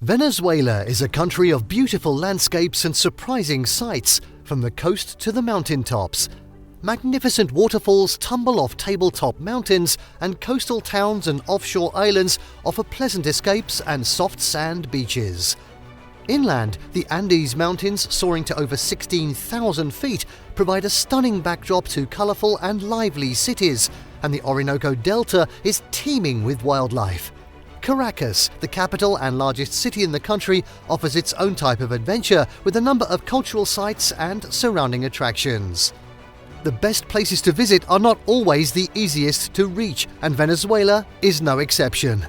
Venezuela is a country of beautiful landscapes and surprising sights, from the coast to the mountaintops. Magnificent waterfalls tumble off tabletop mountains, and coastal towns and offshore islands offer pleasant escapes and soft sand beaches. Inland, the Andes Mountains, soaring to over 16,000 feet, provide a stunning backdrop to colourful and lively cities, and the Orinoco Delta is teeming with wildlife. Caracas, the capital and largest city in the country, offers its own type of adventure with a number of cultural sites and surrounding attractions. The best places to visit are not always the easiest to reach, and Venezuela is no exception.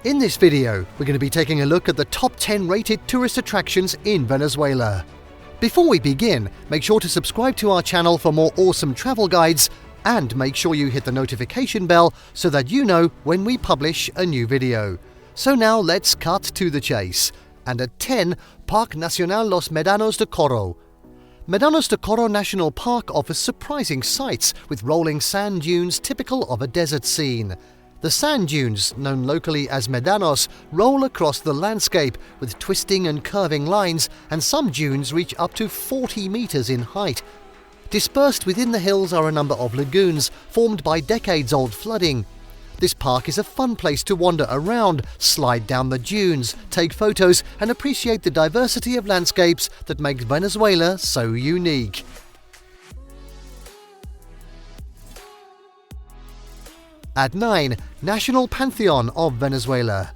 In this video, we're going to be taking a look at the top 10 rated tourist attractions in Venezuela. Before we begin, make sure to subscribe to our channel for more awesome travel guides, and make sure you hit the notification bell so that you know when we publish a new video. So now let's cut to the chase. And at 10, Parque Nacional Los Medanos de Coro. Medanos de Coro National Park offers surprising sights with rolling sand dunes typical of a desert scene. The sand dunes, known locally as Medanos, roll across the landscape with twisting and curving lines, and some dunes reach up to 40 meters in height. Dispersed within the hills are a number of lagoons formed by decades-old flooding. This park is a fun place to wander around, slide down the dunes, take photos, and appreciate the diversity of landscapes that make Venezuela so unique. At 9, National Pantheon of Venezuela.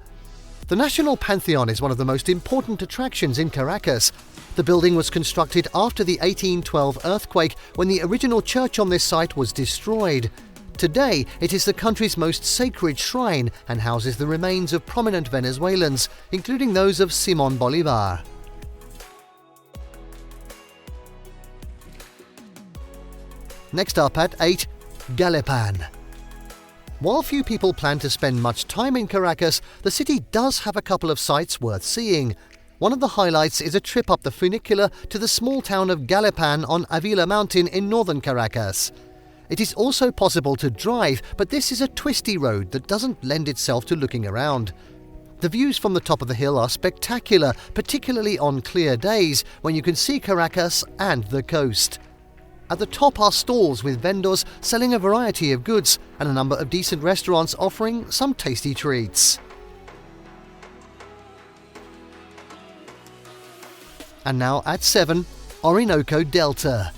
The National Pantheon is one of the most important attractions in Caracas. The building was constructed after the 1812 earthquake, when the original church on this site was destroyed. Today, it is the country's most sacred shrine and houses the remains of prominent Venezuelans, including those of Simón Bolívar. Next up at 8, Galipan. While few people plan to spend much time in Caracas, the city does have a couple of sights worth seeing. One of the highlights is a trip up the funicular to the small town of Galipan on Avila Mountain in northern Caracas. It is also possible to drive, but this is a twisty road that doesn't lend itself to looking around. The views from the top of the hill are spectacular, particularly on clear days when you can see Caracas and the coast. At the top are stalls with vendors selling a variety of goods, and a number of decent restaurants offering some tasty treats. And now at 7, Orinoco Delta.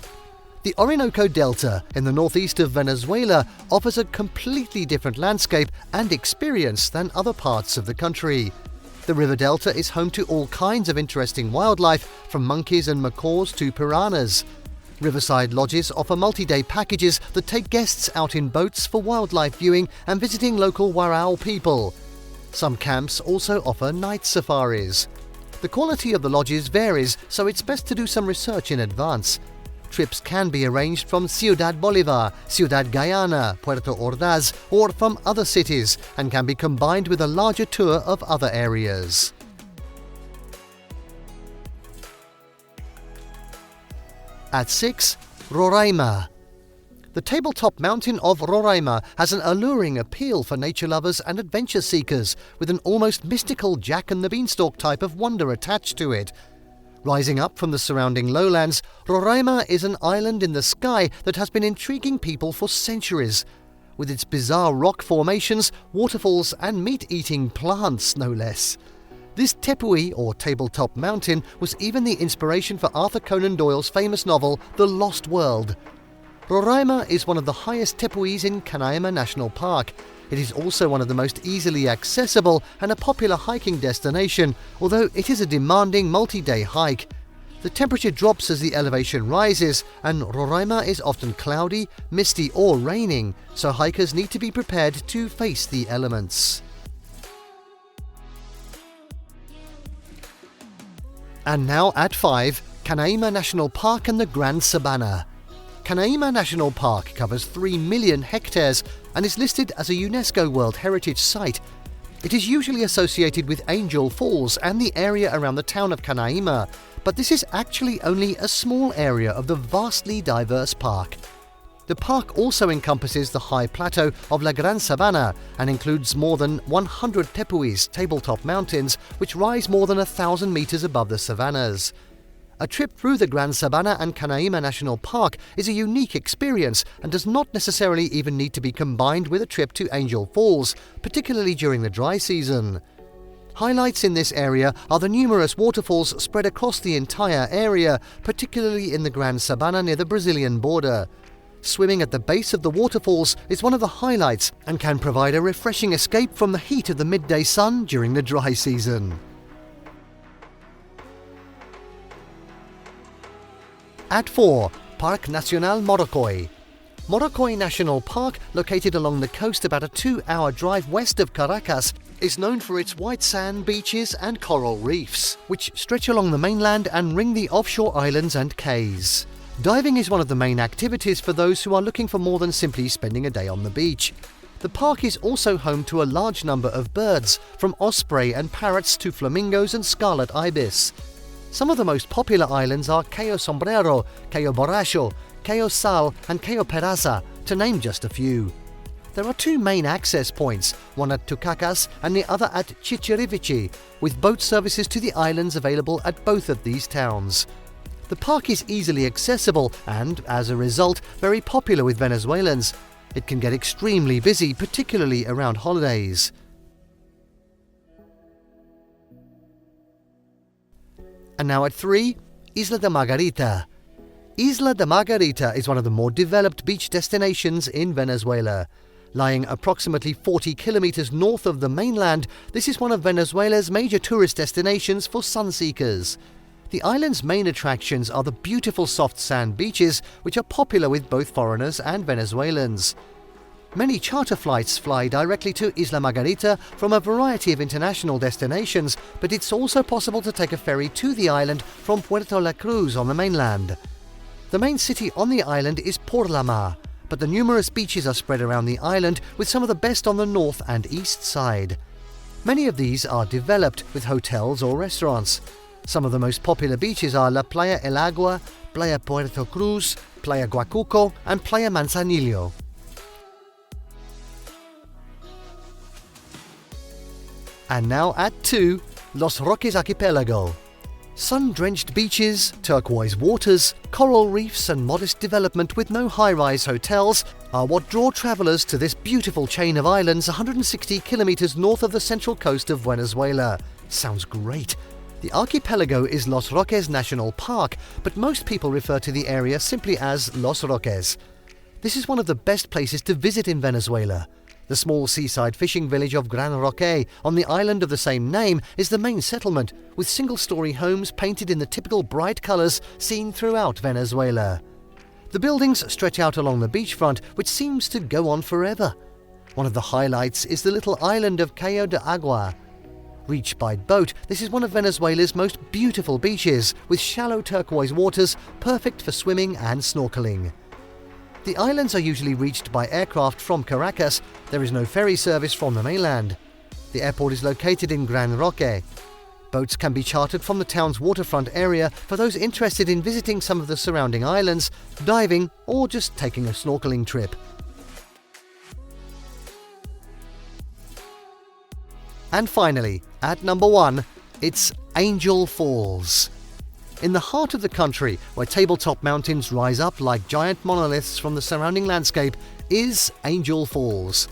The Orinoco Delta in the northeast of Venezuela offers a completely different landscape and experience than other parts of the country. The river delta is home to all kinds of interesting wildlife, from monkeys and macaws to piranhas. Riverside lodges offer multi-day packages that take guests out in boats for wildlife viewing and visiting local Warao people. Some camps also offer night safaris. The quality of the lodges varies, so it's best to do some research in advance. Trips can be arranged from Ciudad Bolívar, Ciudad Guyana, Puerto Ordaz, or from other cities, and can be combined with a larger tour of other areas. At 6, Roraima. The tabletop mountain of Roraima has an alluring appeal for nature lovers and adventure seekers, with an almost mystical Jack and the Beanstalk type of wonder attached to it. Rising up from the surrounding lowlands, Roraima is an island in the sky that has been intriguing people for centuries. With its bizarre rock formations, waterfalls, and meat-eating plants, no less. This tepui, or tabletop mountain, was even the inspiration for Arthur Conan Doyle's famous novel, The Lost World. Roraima is one of the highest tepuis in Canaima National Park. It is also one of the most easily accessible and a popular hiking destination, although it is a demanding multi-day hike. The temperature drops as the elevation rises, and Roraima is often cloudy, misty, or raining, so hikers need to be prepared to face the elements. And now at 5, Canaima National Park and the Gran Sabana. Canaima National Park covers 3 million hectares and is listed as a UNESCO World Heritage Site. It is usually associated with Angel Falls and the area around the town of Canaima, but this is actually only a small area of the vastly diverse park. The park also encompasses the high plateau of La Gran Sabana and includes more than 100 tepuis, tabletop mountains, which rise more than 1,000 meters above the savannas. A trip through the Gran Sabana and Canaima National Park is a unique experience and does not necessarily even need to be combined with a trip to Angel Falls, particularly during the dry season. Highlights in this area are the numerous waterfalls spread across the entire area, particularly in the Gran Sabana near the Brazilian border. Swimming at the base of the waterfalls is one of the highlights and can provide a refreshing escape from the heat of the midday sun during the dry season. At 4. Parque Nacional Morrocoy. Morrocoy National Park, located along the coast about a 2-hour drive west of Caracas, is known for its white sand beaches and coral reefs, which stretch along the mainland and ring the offshore islands and cays. Diving is one of the main activities for those who are looking for more than simply spending a day on the beach. The park is also home to a large number of birds, from osprey and parrots to flamingos and scarlet ibis. Some of the most popular islands are Cayo Sombrero, Cayo Borracho, Cayo Sal and Cayo Peraza, to name just a few. There are 2 main access points, one at Tucacas and the other at Chichirivici, with boat services to the islands available at both of these towns. The park is easily accessible and, as a result, very popular with Venezuelans. It can get extremely busy, particularly around holidays. And now at 3, Isla de Margarita. Isla de Margarita is one of the more developed beach destinations in Venezuela. Lying approximately 40 kilometers north of the mainland, this is one of Venezuela's major tourist destinations for sunseekers. The island's main attractions are the beautiful soft sand beaches, which are popular with both foreigners and Venezuelans. Many charter flights fly directly to Isla Margarita from a variety of international destinations, but it's also possible to take a ferry to the island from Puerto La Cruz on the mainland. The main city on the island is Porlamar, but the numerous beaches are spread around the island, with some of the best on the north and east side. Many of these are developed with hotels or restaurants. Some of the most popular beaches are La Playa El Agua, Playa Puerto Cruz, Playa Guacuco and Playa Manzanillo. And now at 2, Los Roques Archipelago. Sun-drenched beaches, turquoise waters, coral reefs and modest development with no high-rise hotels are what draw travellers to this beautiful chain of islands 160 kilometers north of the central coast of Venezuela. Sounds great! The archipelago is Los Roques National Park, but most people refer to the area simply as Los Roques. This is one of the best places to visit in Venezuela. The small seaside fishing village of Gran Roque on the island of the same name is the main settlement, with single-story homes painted in the typical bright colours seen throughout Venezuela. The buildings stretch out along the beachfront, which seems to go on forever. One of the highlights is the little island of Cayo de Agua. Reached by boat, this is one of Venezuela's most beautiful beaches, with shallow turquoise waters perfect for swimming and snorkeling. The islands are usually reached by aircraft from Caracas. There is no ferry service from the mainland. The airport is located in Gran Roque. Boats can be chartered from the town's waterfront area for those interested in visiting some of the surrounding islands, diving, or just taking a snorkeling trip. And finally, at number 1, it's Angel Falls. In the heart of the country, where tabletop mountains rise up like giant monoliths from the surrounding landscape, is Angel Falls.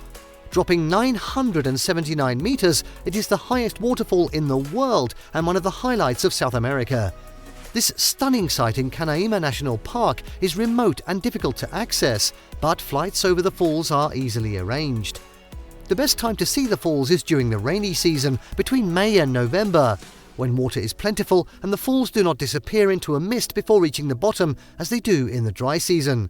Dropping 979 meters, it is the highest waterfall in the world and one of the highlights of South America. This stunning site in Canaima National Park is remote and difficult to access, but flights over the falls are easily arranged. The best time to see the falls is during the rainy season, between May and November, when water is plentiful and the falls do not disappear into a mist before reaching the bottom as they do in the dry season.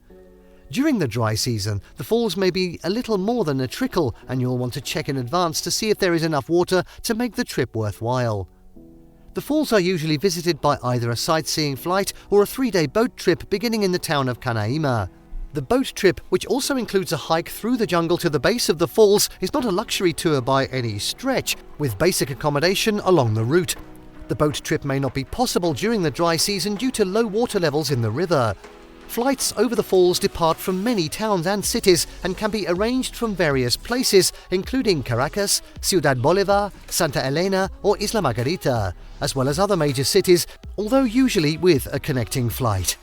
During the dry season, the falls may be a little more than a trickle, and you'll want to check in advance to see if there is enough water to make the trip worthwhile. The falls are usually visited by either a sightseeing flight or a 3-day boat trip beginning in the town of Canaima. The boat trip, which also includes a hike through the jungle to the base of the falls, is not a luxury tour by any stretch, with basic accommodation along the route. The boat trip may not be possible during the dry season due to low water levels in the river. Flights over the falls depart from many towns and cities and can be arranged from various places, including Caracas, Ciudad Bolivar, Santa Elena or Isla Margarita, as well as other major cities, although usually with a connecting flight.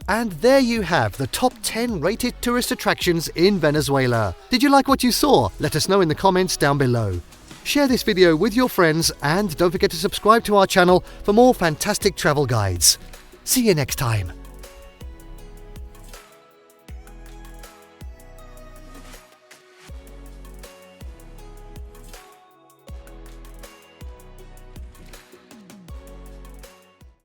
And there you have the top 10 rated tourist attractions in Venezuela. Did you like what you saw? Let us know in the comments down below. Share this video with your friends and don't forget to subscribe to our channel for more fantastic travel guides. See you next time.